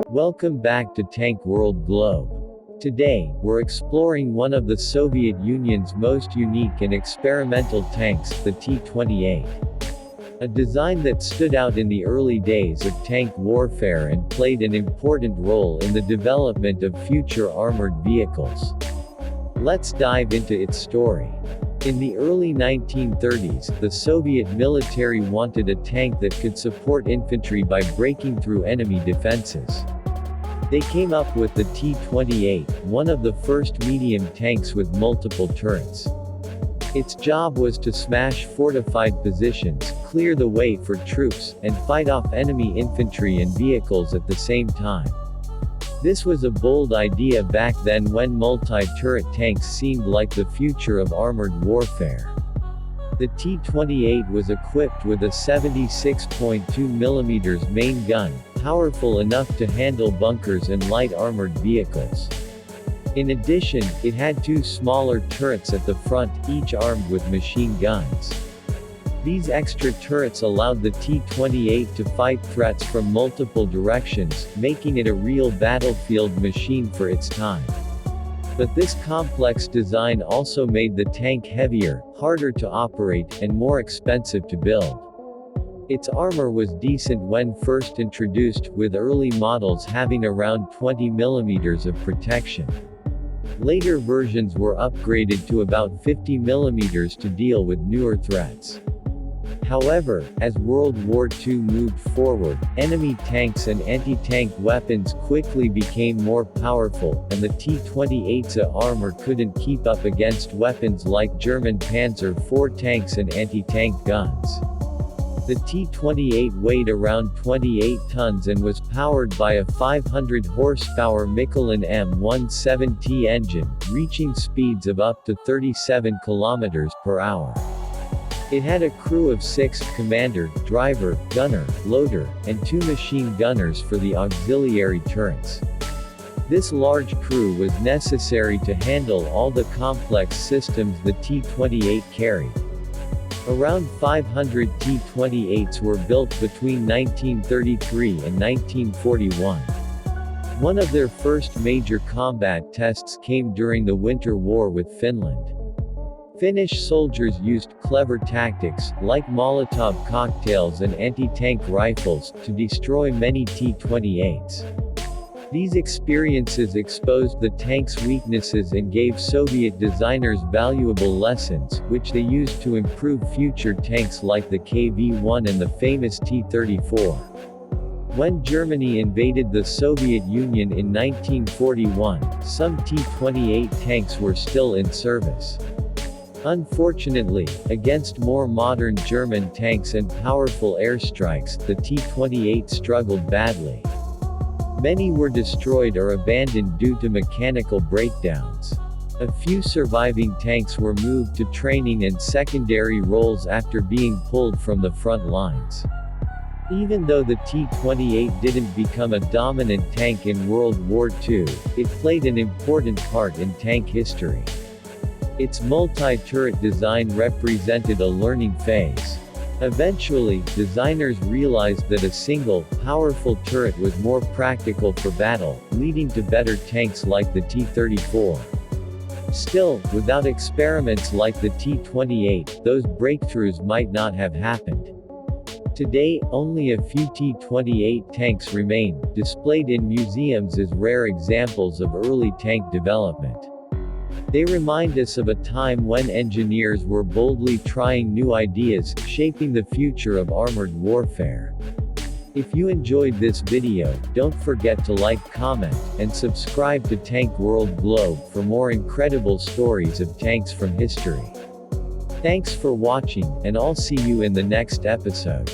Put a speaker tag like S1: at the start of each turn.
S1: Welcome back to Tank World Globe. Today, we're exploring one of the Soviet Union's most unique and experimental tanks, the T-28. A design that stood out in the early days of tank warfare and played an important role in the development of future armored vehicles. Let's dive into its story. In the early 1930s, the Soviet military wanted a tank that could support infantry by breaking through enemy defenses. They came up with the T-28, one of the first medium tanks with multiple turrets. Its job was to smash fortified positions, clear the way for troops, and fight off enemy infantry and vehicles at the same time. This was a bold idea back then when multi-turret tanks seemed like the future of armored warfare. The T-28 was equipped with a 76.2mm main gun, powerful enough to handle bunkers and light armored vehicles. In addition, it had two smaller turrets at the front, each armed with machine guns. These extra turrets allowed the T-28 to fight threats from multiple directions, making it a real battlefield machine for its time. But this complex design also made the tank heavier, harder to operate, and more expensive to build. Its armor was decent when first introduced, with early models having around 20mm of protection. Later versions were upgraded to about 50mm to deal with newer threats. However, as World War II moved forward, enemy tanks and anti-tank weapons quickly became more powerful, and the T-28's armor couldn't keep up against weapons like German Panzer IV tanks and anti-tank guns. The T-28 weighed around 28 tons and was powered by a 500-horsepower Michelin M17T engine, reaching speeds of up to 37 km/h. It had a crew of 6, commander, driver, gunner, loader, and 2 machine gunners for the auxiliary turrets. This large crew was necessary to handle all the complex systems the T-28 carried. Around 500 T-28s were built between 1933 and 1941. One of their first major combat tests came during the Winter War with Finland. Finnish soldiers used clever tactics, like Molotov cocktails and anti-tank rifles, to destroy many T-28s. These experiences exposed the tank's weaknesses and gave Soviet designers valuable lessons, which they used to improve future tanks like the KV-1 and the famous T-34. When Germany invaded the Soviet Union in 1941, some T-28 tanks were still in service. Unfortunately, against more modern German tanks and powerful airstrikes, the T-28 struggled badly. Many were destroyed or abandoned due to mechanical breakdowns. A few surviving tanks were moved to training and secondary roles after being pulled from the front lines. Even though the T-28 didn't become a dominant tank in World War II, it played an important part in tank history. Its multi-turret design represented a learning phase. Eventually, designers realized that a single, powerful turret was more practical for battle, leading to better tanks like the T-34. Still, without experiments like the T-28, those breakthroughs might not have happened. Today, only a few T-28 tanks remain, displayed in museums as rare examples of early tank development. They remind us of a time when engineers were boldly trying new ideas, shaping the future of armored warfare. If you enjoyed this video, don't forget to like, comment, and subscribe to Tank World Globe for more incredible stories of tanks from history. Thanks for watching, and I'll see you in the next episode.